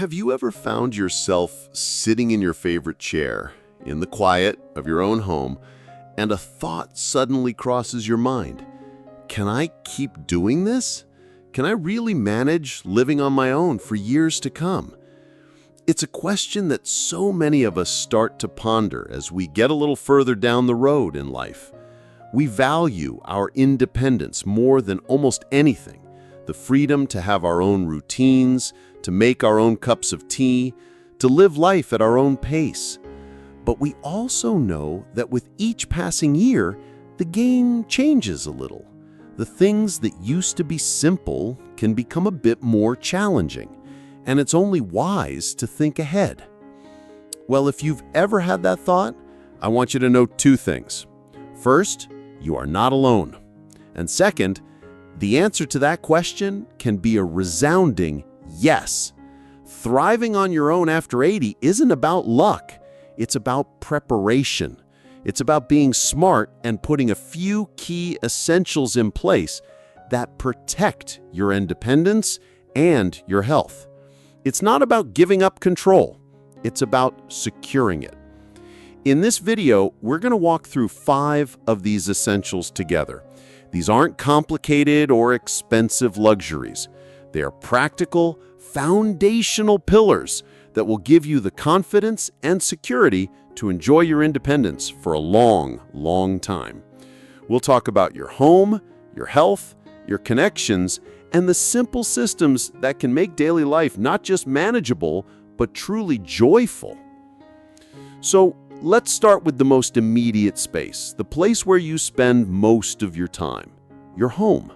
Have you ever found yourself sitting in your favorite chair, in the quiet of your own home, and a thought suddenly crosses your mind? Can I keep doing this? Can I really manage living on my own for years to come? It's a question that so many of us start to ponder as we get a little further down the road in life. We value our independence more than almost anything. The freedom to have our own routines, to make our own cups of tea, to live life at our own pace. But we also know that with each passing year, the game changes a little. The things that used to be simple can become a bit more challenging, and it's only wise to think ahead. Well, if you've ever had that thought, I want you to know two things. First, you are not alone. And second, the answer to that question can be a resounding yes. Thriving on your own after 80 isn't about luck. It's about preparation. It's about being smart and putting a few key essentials in place that protect your independence and your health. It's not about giving up control. It's about securing it. In this video, we're going to walk through 5 of these essentials together. These aren't complicated or expensive luxuries. They are practical, foundational pillars that will give you the confidence and security to enjoy your independence for a long, long time. We'll talk about your home, your health, your connections, and the simple systems that can make daily life not just manageable, but truly joyful. So let's start with the most immediate space, the place where you spend most of your time, your home.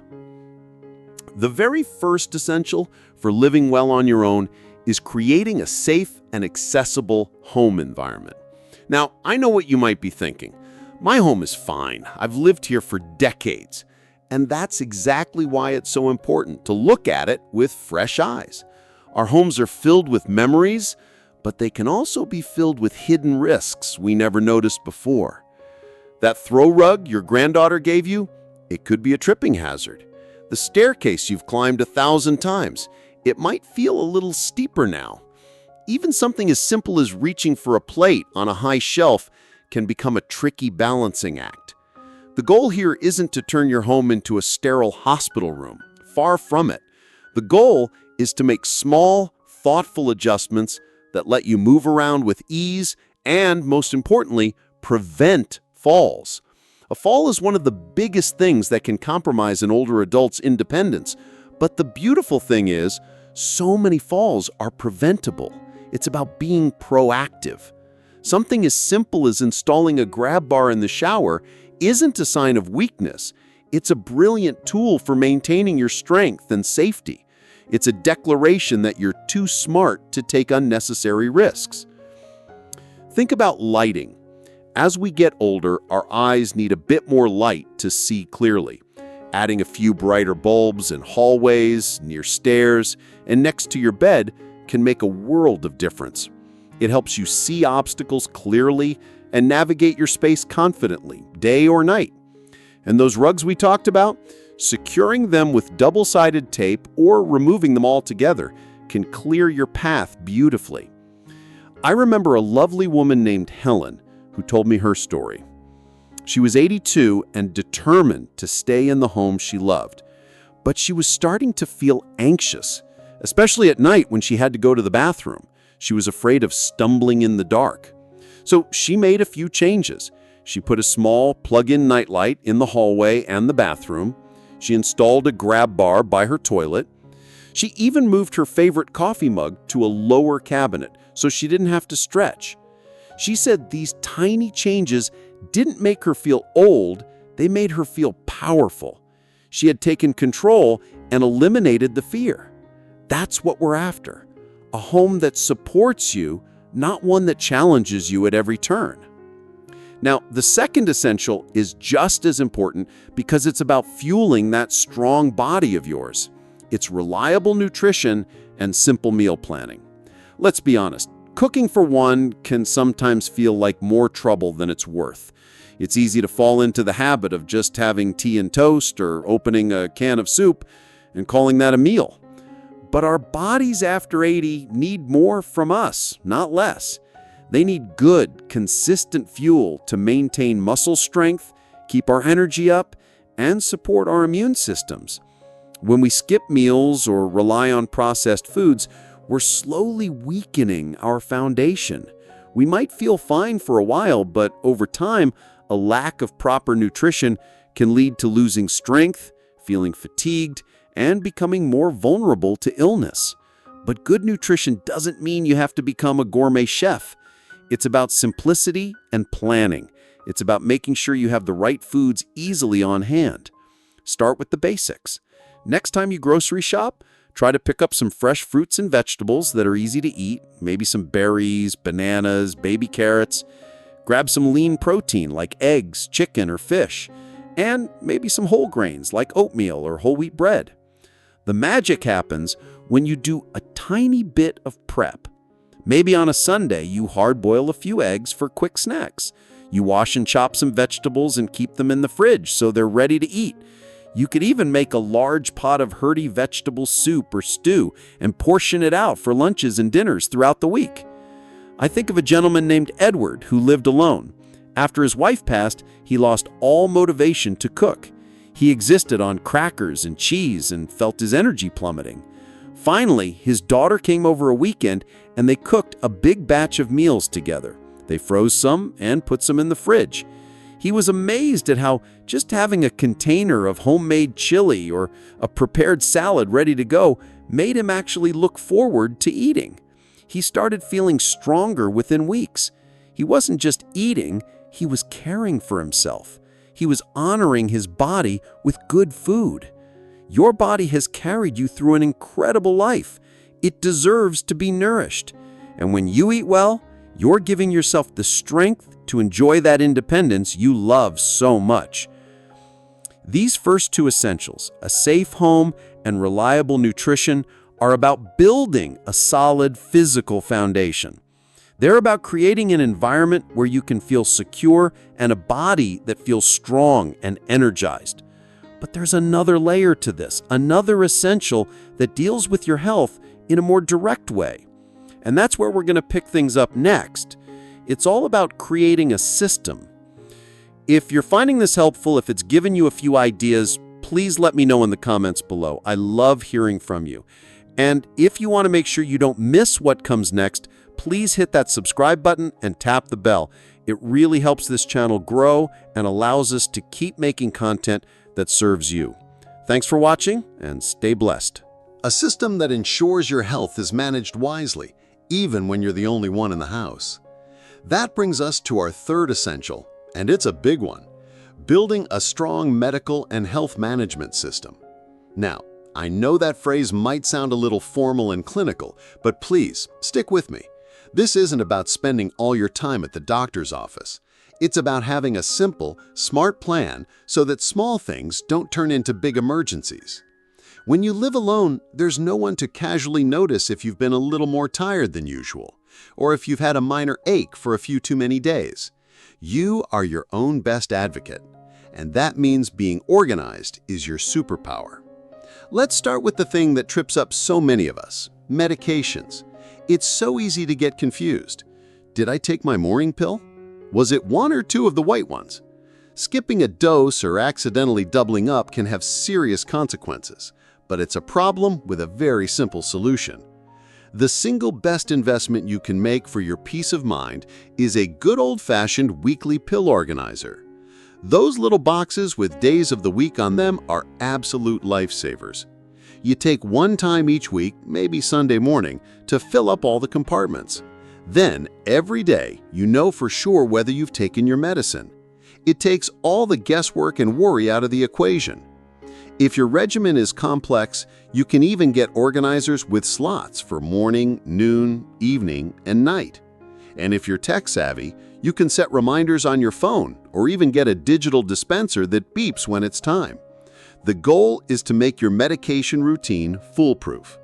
The very first essential for living well on your own is creating a safe and accessible home environment. Now, I know what you might be thinking. My home is fine. I've lived here for decades. And that's exactly why it's so important to look at it with fresh eyes. Our homes are filled with memories, but they can also be filled with hidden risks we never noticed before. That throw rug your granddaughter gave you, it could be a tripping hazard. The staircase you've climbed 1,000 times, it might feel a little steeper now. Even something as simple as reaching for a plate on a high shelf can become a tricky balancing act. The goal here isn't to turn your home into a sterile hospital room. Far from it. The goal is to make small, thoughtful adjustments that let you move around with ease and, most importantly, prevent falls. A fall is one of the biggest things that can compromise an older adult's independence. But the beautiful thing is, so many falls are preventable. It's about being proactive. Something as simple as installing a grab bar in the shower isn't a sign of weakness. It's a brilliant tool for maintaining your strength and safety. It's a declaration that you're too smart to take unnecessary risks. Think about lighting. As we get older, our eyes need a bit more light to see clearly. Adding a few brighter bulbs in hallways, near stairs, and next to your bed can make a world of difference. It helps you see obstacles clearly and navigate your space confidently, day or night. And those rugs we talked about, securing them with double-sided tape or removing them altogether can clear your path beautifully. I remember a lovely woman named Helen who told me her story. She was 82 and determined to stay in the home she loved, but she was starting to feel anxious, especially at night when she had to go to the bathroom. She was afraid of stumbling in the dark. So she made a few changes. She put a small plug-in nightlight in the hallway and the bathroom. She installed a grab bar by her toilet. She even moved her favorite coffee mug to a lower cabinet so she didn't have to stretch. She said these tiny changes didn't make her feel old, they made her feel powerful. She had taken control and eliminated the fear. That's what we're after. A home that supports you, not one that challenges you at every turn. Now, the second essential is just as important because it's about fueling that strong body of yours. It's reliable nutrition and simple meal planning. Let's be honest, cooking for one can sometimes feel like more trouble than it's worth. It's easy to fall into the habit of just having tea and toast or opening a can of soup and calling that a meal. But our bodies after 80 need more from us, not less. They need good, consistent fuel to maintain muscle strength, keep our energy up, and support our immune systems. When we skip meals or rely on processed foods, we're slowly weakening our foundation. We might feel fine for a while, but over time, a lack of proper nutrition can lead to losing strength, feeling fatigued, and becoming more vulnerable to illness. But good nutrition doesn't mean you have to become a gourmet chef. It's about simplicity and planning. It's about making sure you have the right foods easily on hand. Start with the basics. Next time you grocery shop, try to pick up some fresh fruits and vegetables that are easy to eat, maybe some berries, bananas, baby carrots. Grab some lean protein like eggs, chicken, or fish, and maybe some whole grains like oatmeal or whole wheat bread. The magic happens when you do a tiny bit of prep. Maybe on a Sunday, you hard-boil a few eggs for quick snacks. You wash and chop some vegetables and keep them in the fridge so they're ready to eat. You could even make a large pot of hearty vegetable soup or stew and portion it out for lunches and dinners throughout the week. I think of a gentleman named Edward who lived alone. After his wife passed, he lost all motivation to cook. He existed on crackers and cheese and felt his energy plummeting. Finally, his daughter came over a weekend and they cooked a big batch of meals together. They froze some and put some in the fridge. He was amazed at how just having a container of homemade chili or a prepared salad ready to go made him actually look forward to eating. He started feeling stronger within weeks. He wasn't just eating, he was caring for himself. He was honoring his body with good food. Your body has carried you through an incredible life. It deserves to be nourished. And when you eat well, you're giving yourself the strength to enjoy that independence you love so much. These first two essentials, a safe home and reliable nutrition, are about building a solid physical foundation. They're about creating an environment where you can feel secure and a body that feels strong and energized. But there's another layer to this, another essential that deals with your health in a more direct way. And that's where we're going to pick things up next. It's all about creating a system. If you're finding this helpful, if it's given you a few ideas, please let me know in the comments below. I love hearing from you. And if you want to make sure you don't miss what comes next, please hit that subscribe button and tap the bell. It really helps this channel grow and allows us to keep making content that serves you. Thanks for watching and stay blessed. A system that ensures your health is managed wisely, even when you're the only one in the house. That brings us to our third essential, and it's a big one: building a strong medical and health management system. Now, I know that phrase might sound a little formal and clinical, but please stick with me. This isn't about spending all your time at the doctor's office. It's about having a simple, smart plan so that small things don't turn into big emergencies. When you live alone, there's no one to casually notice if you've been a little more tired than usual, or if you've had a minor ache for a few too many days. You are your own best advocate, and that means being organized is your superpower. Let's start with the thing that trips up so many of us: medications. It's so easy to get confused. Did I take my morning pill? Was it one or two of the white ones? Skipping a dose or accidentally doubling up can have serious consequences, but it's a problem with a very simple solution. The single best investment you can make for your peace of mind is a good old-fashioned weekly pill organizer. Those little boxes with days of the week on them are absolute lifesavers. You take one time each week, maybe Sunday morning, to fill up all the compartments. Then, every day, you know for sure whether you've taken your medicine. It takes all the guesswork and worry out of the equation. If your regimen is complex, you can even get organizers with slots for morning, noon, evening, and night. And if you're tech-savvy, you can set reminders on your phone or even get a digital dispenser that beeps when it's time. The goal is to make your medication routine foolproof.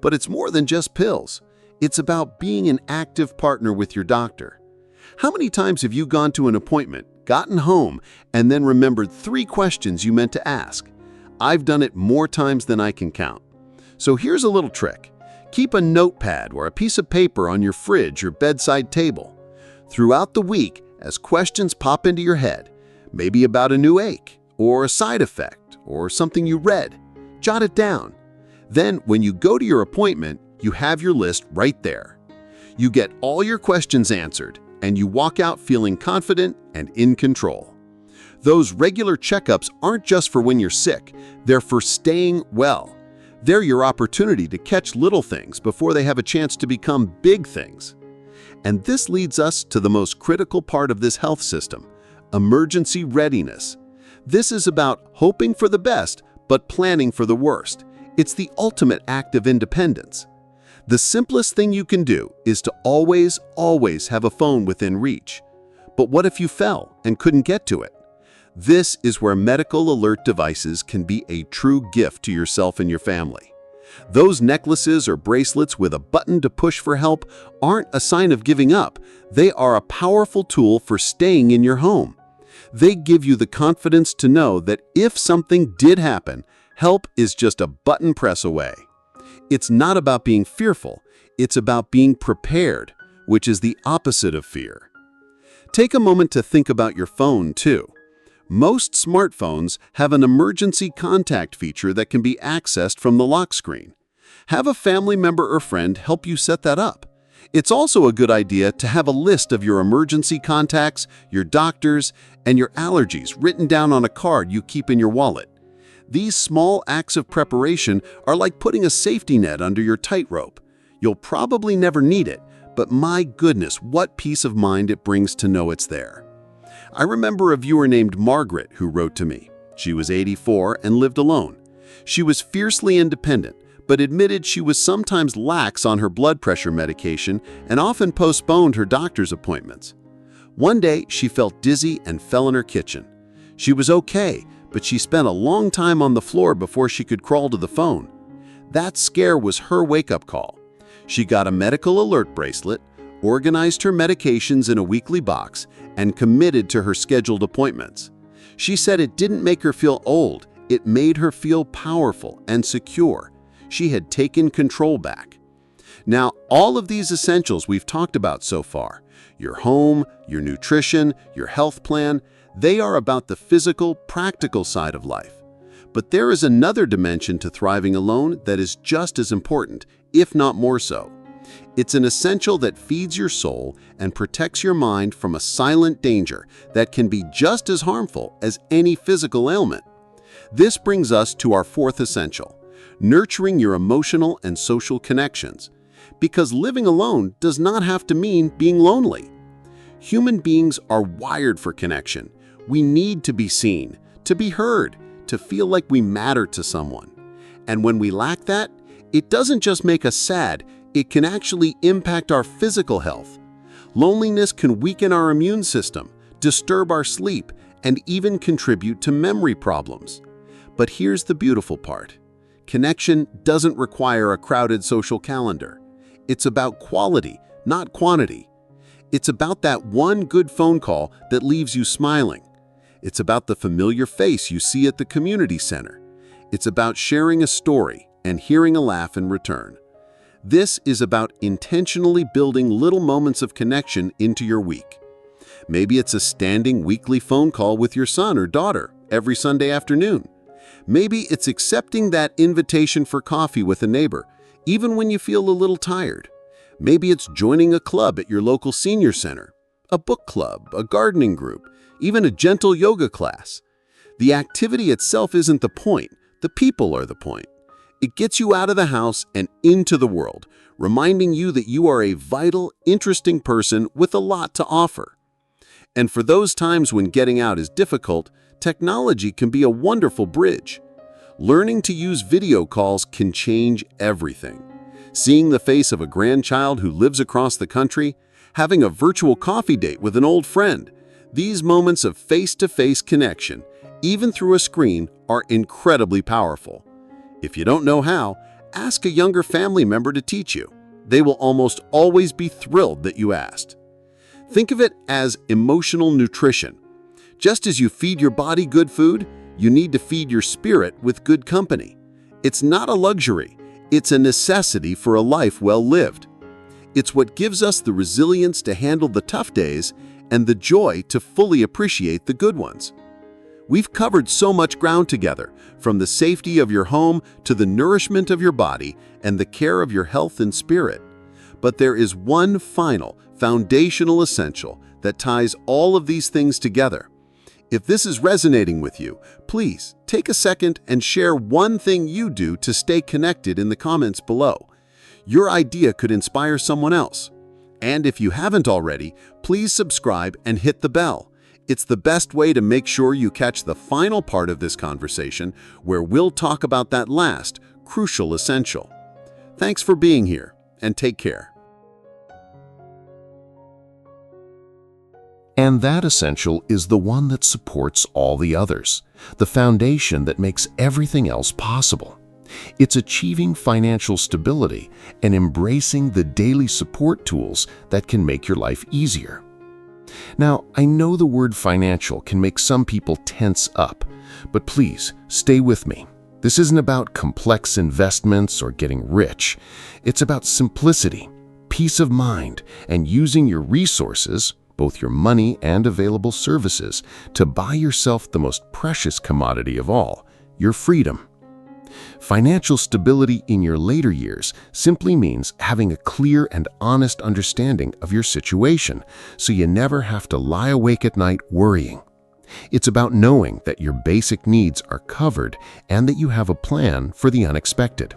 But it's more than just pills. It's about being an active partner with your doctor. How many times have you gone to an appointment, gotten home, and then remembered 3 questions you meant to ask? I've done it more times than I can count. So here's a little trick. Keep a notepad or a piece of paper on your fridge or bedside table. Throughout the week, as questions pop into your head, maybe about a new ache, or a side effect, or something you read, jot it down. Then, when you go to your appointment, you have your list right there. You get all your questions answered, and you walk out feeling confident and in control. Those regular checkups aren't just for when you're sick, they're for staying well. They're your opportunity to catch little things before they have a chance to become big things. And this leads us to the most critical part of this health system, emergency readiness. This is about hoping for the best, but planning for the worst. It's the ultimate act of independence. The simplest thing you can do is to always have a phone within reach. But what if you fell and couldn't get to it? This is where medical alert devices can be a true gift to yourself and your family. Those necklaces or bracelets with a button to push for help aren't a sign of giving up. They are a powerful tool for staying in your home. They give you the confidence to know that if something did happen, help is just a button press away. It's not about being fearful, it's about being prepared, which is the opposite of fear. Take a moment to think about your phone, too. Most smartphones have an emergency contact feature that can be accessed from the lock screen. Have a family member or friend help you set that up. It's also a good idea to have a list of your emergency contacts, your doctors, and your allergies written down on a card you keep in your wallet. These small acts of preparation are like putting a safety net under your tightrope. You'll probably never need it, but my goodness, what peace of mind it brings to know it's there. I remember a viewer named Margaret who wrote to me. She was 84 and lived alone. She was fiercely independent, but admitted she was sometimes lax on her blood pressure medication and often postponed her doctor's appointments. One day, she felt dizzy and fell in her kitchen. She was okay, but she spent a long time on the floor before she could crawl to the phone. That scare was her wake-up call. She got a medical alert bracelet, organized her medications in a weekly box, and committed to her scheduled appointments. She said it didn't make her feel old, it made her feel powerful and secure. She had taken control back. Now, all of these essentials we've talked about so far, your home, your nutrition, your health plan, they are about the physical, practical side of life. But there is another dimension to thriving alone that is just as important, if not more so. It's an essential that feeds your soul and protects your mind from a silent danger that can be just as harmful as any physical ailment. This brings us to our fourth essential, nurturing your emotional and social connections. Because living alone does not have to mean being lonely. Human beings are wired for connection. We need to be seen, to be heard, to feel like we matter to someone. And when we lack that, it doesn't just make us sad, it can actually impact our physical health. Loneliness can weaken our immune system, disturb our sleep, and even contribute to memory problems. But here's the beautiful part. Connection doesn't require a crowded social calendar. It's about quality, not quantity. It's about that one good phone call that leaves you smiling. It's about the familiar face you see at the community center. It's about sharing a story and hearing a laugh in return. This is about intentionally building little moments of connection into your week. Maybe it's a standing weekly phone call with your son or daughter every Sunday afternoon. Maybe it's accepting that invitation for coffee with a neighbor, even when you feel a little tired. Maybe it's joining a club at your local senior center, a book club, a gardening group, even a gentle yoga class. The activity itself isn't the point, the people are the point. It gets you out of the house and into the world, reminding you that you are a vital, interesting person with a lot to offer. And for those times when getting out is difficult, technology can be a wonderful bridge. Learning to use video calls can change everything. Seeing the face of a grandchild who lives across the country, having a virtual coffee date with an old friend, these moments of face-to-face connection, even through a screen, are incredibly powerful. If you don't know how, ask a younger family member to teach you. They will almost always be thrilled that you asked. Think of it as emotional nutrition. Just as you feed your body good food, you need to feed your spirit with good company. It's not a luxury, It's a necessity for a life well lived. It's what gives us the resilience to handle the tough days and the joy to fully appreciate the good ones. We've covered so much ground together, from the safety of your home to the nourishment of your body and the care of your health and spirit. But there is one final, foundational essential that ties all of these things together. If this is resonating with you, please take a second and share one thing you do to stay connected in the comments below. Your idea could inspire someone else. And if you haven't already, please subscribe and hit the bell. It's the best way to make sure you catch the final part of this conversation, where we'll talk about that last, crucial essential. Thanks for being here, and take care. And that essential is the one that supports all the others, the foundation that makes everything else possible. It's achieving financial stability and embracing the daily support tools that can make your life easier. Now, I know the word financial can make some people tense up, but please stay with me. This isn't about complex investments or getting rich. It's about simplicity, peace of mind, and using your resources, both your money and available services, to buy yourself the most precious commodity of all, your freedom. Financial stability in your later years simply means having a clear and honest understanding of your situation, so you never have to lie awake at night worrying. It's about knowing that your basic needs are covered and that you have a plan for the unexpected.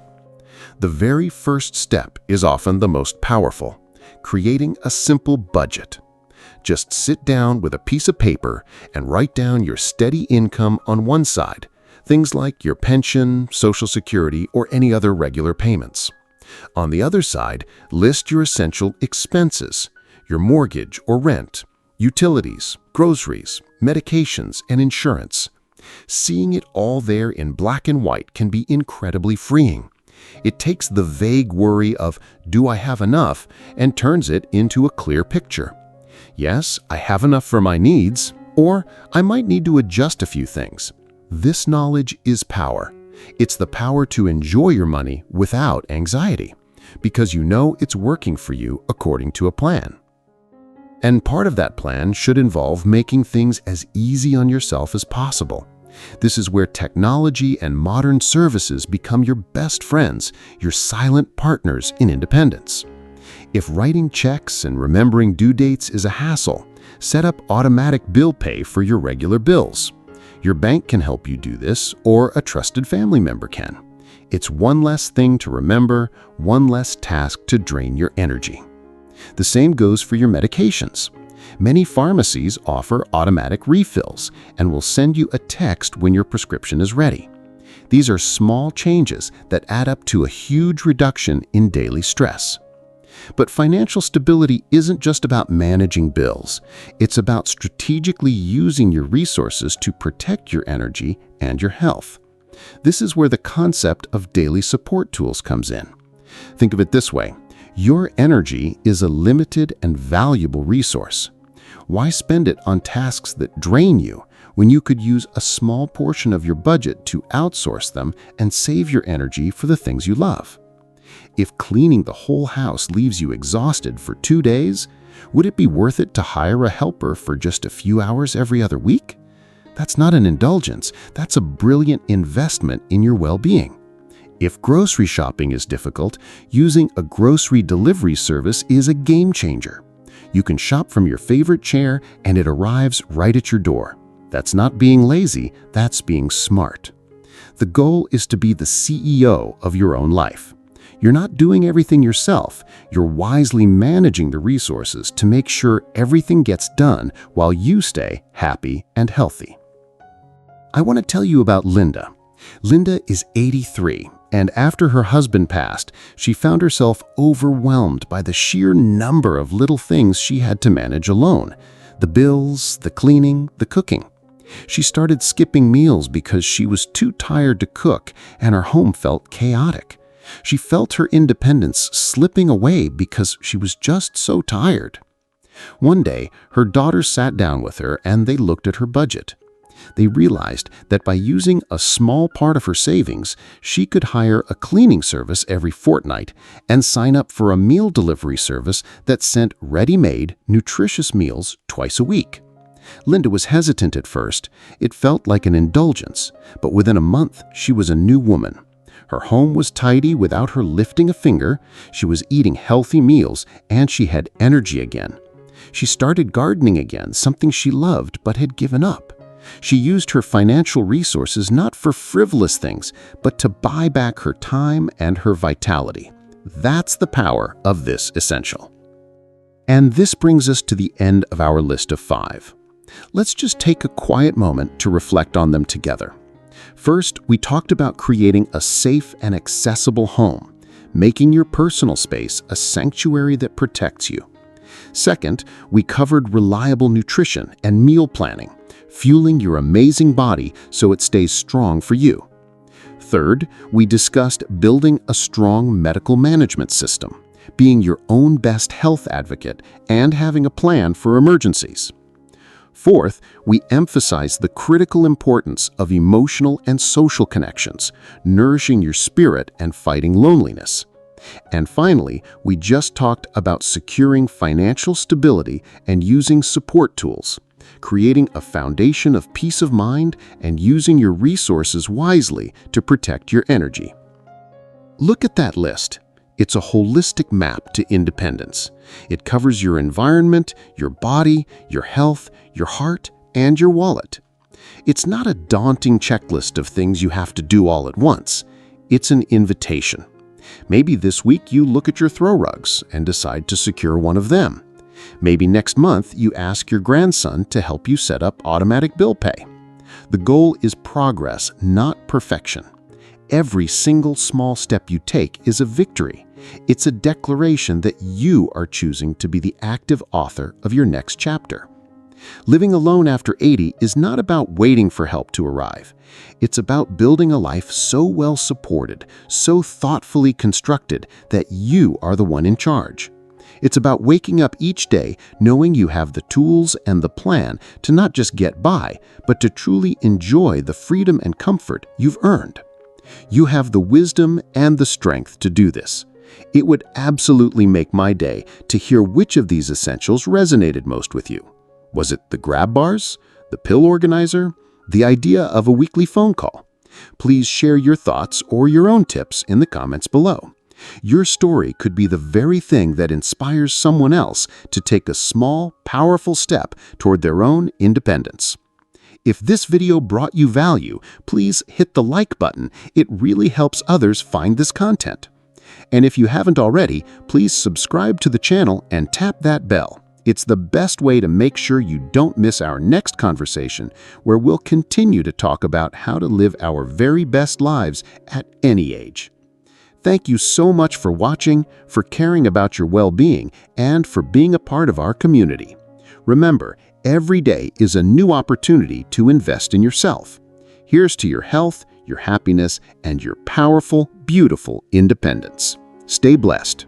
The very first step is often the most powerful: creating a simple budget. Just sit down with a piece of paper and write down your steady income on one side, things like your pension, Social Security, or any other regular payments. On the other side, list your essential expenses, your mortgage or rent, utilities, groceries, medications, and insurance. Seeing it all there in black and white can be incredibly freeing. It takes the vague worry of, "Do I have enough?" and turns it into a clear picture. Yes, I have enough for my needs, or I might need to adjust a few things. This knowledge is power. It's the power to enjoy your money without anxiety, because you know it's working for you according to a plan. And part of that plan should involve making things as easy on yourself as possible. This is where technology and modern services become your best friends, your silent partners in independence. If writing checks and remembering due dates is a hassle, set up automatic bill pay for your regular bills. Your bank can help you do this, or a trusted family member can. It's one less thing to remember, one less task to drain your energy. The same goes for your medications. Many pharmacies offer automatic refills and will send you a text when your prescription is ready. These are small changes that add up to a huge reduction in daily stress. But financial stability isn't just about managing bills. It's about strategically using your resources to protect your energy and your health. This is where the concept of daily support tools comes in. Think of it this way: your energy is a limited and valuable resource. Why spend it on tasks that drain you when you could use a small portion of your budget to outsource them and save your energy for the things you love? If cleaning the whole house leaves you exhausted for 2 days, would it be worth it to hire a helper for just a few hours every other week? That's not an indulgence. That's a brilliant investment in your well-being. If grocery shopping is difficult, using a grocery delivery service is a game changer. You can shop from your favorite chair and it arrives right at your door. That's not being lazy, that's being smart. The goal is to be the CEO of your own life. You're not doing everything yourself. You're wisely managing the resources to make sure everything gets done while you stay happy and healthy. I want to tell you about Linda. Linda is 83, and after her husband passed, she found herself overwhelmed by the sheer number of little things she had to manage alone: the bills, the cleaning, the cooking. She started skipping meals because she was too tired to cook, and her home felt chaotic. She felt her independence slipping away because she was just so tired. One day, her daughter sat down with her and they looked at her budget. They realized that by using a small part of her savings, she could hire a cleaning service every fortnight and sign up for a meal delivery service that sent ready-made, nutritious meals twice a week. Linda was hesitant at first. It felt like an indulgence, but within a month, she was a new woman. Her home was tidy without her lifting a finger, she was eating healthy meals, and she had energy again. She started gardening again, something she loved but had given up. She used her financial resources not for frivolous things, but to buy back her time and her vitality. That's the power of this essential. And this brings us to the end of our list of 5. Let's just take a quiet moment to reflect on them together. First, we talked about creating a safe and accessible home, making your personal space a sanctuary that protects you. Second, we covered reliable nutrition and meal planning, fueling your amazing body so it stays strong for you. Third, we discussed building a strong medical management system, being your own best health advocate, and having a plan for emergencies. Fourth, we emphasize the critical importance of emotional and social connections, nourishing your spirit and fighting loneliness. And finally, we just talked about securing financial stability and using support tools, creating a foundation of peace of mind and using your resources wisely to protect your energy. Look at that list. It's a holistic map to independence. It covers your environment, your body, your health, your heart, and your wallet. It's not a daunting checklist of things you have to do all at once. It's an invitation. Maybe this week you look at your throw rugs and decide to secure one of them. Maybe next month you ask your grandson to help you set up automatic bill pay. The goal is progress, not perfection. Every single small step you take is a victory. It's a declaration that you are choosing to be the active author of your next chapter. Living alone after 80 is not about waiting for help to arrive. It's about building a life so well supported, so thoughtfully constructed that you are the one in charge. It's about waking up each day knowing you have the tools and the plan to not just get by, but to truly enjoy the freedom and comfort you've earned. You have the wisdom and the strength to do this. It would absolutely make my day to hear which of these essentials resonated most with you. Was it the grab bars, the pill organizer, the idea of a weekly phone call? Please share your thoughts or your own tips in the comments below. Your story could be the very thing that inspires someone else to take a small, powerful step toward their own independence. If this video brought you value, please hit the like button. It really helps others find this content. And if you haven't already, please subscribe to the channel and tap that bell. It's the best way to make sure you don't miss our next conversation, where we'll continue to talk about how to live our very best lives at any age. Thank you so much for watching, for caring about your well-being, and for being a part of our community. Remember, every day is a new opportunity to invest in yourself. Here's to your health, your happiness, and your powerful, beautiful independence. Stay blessed.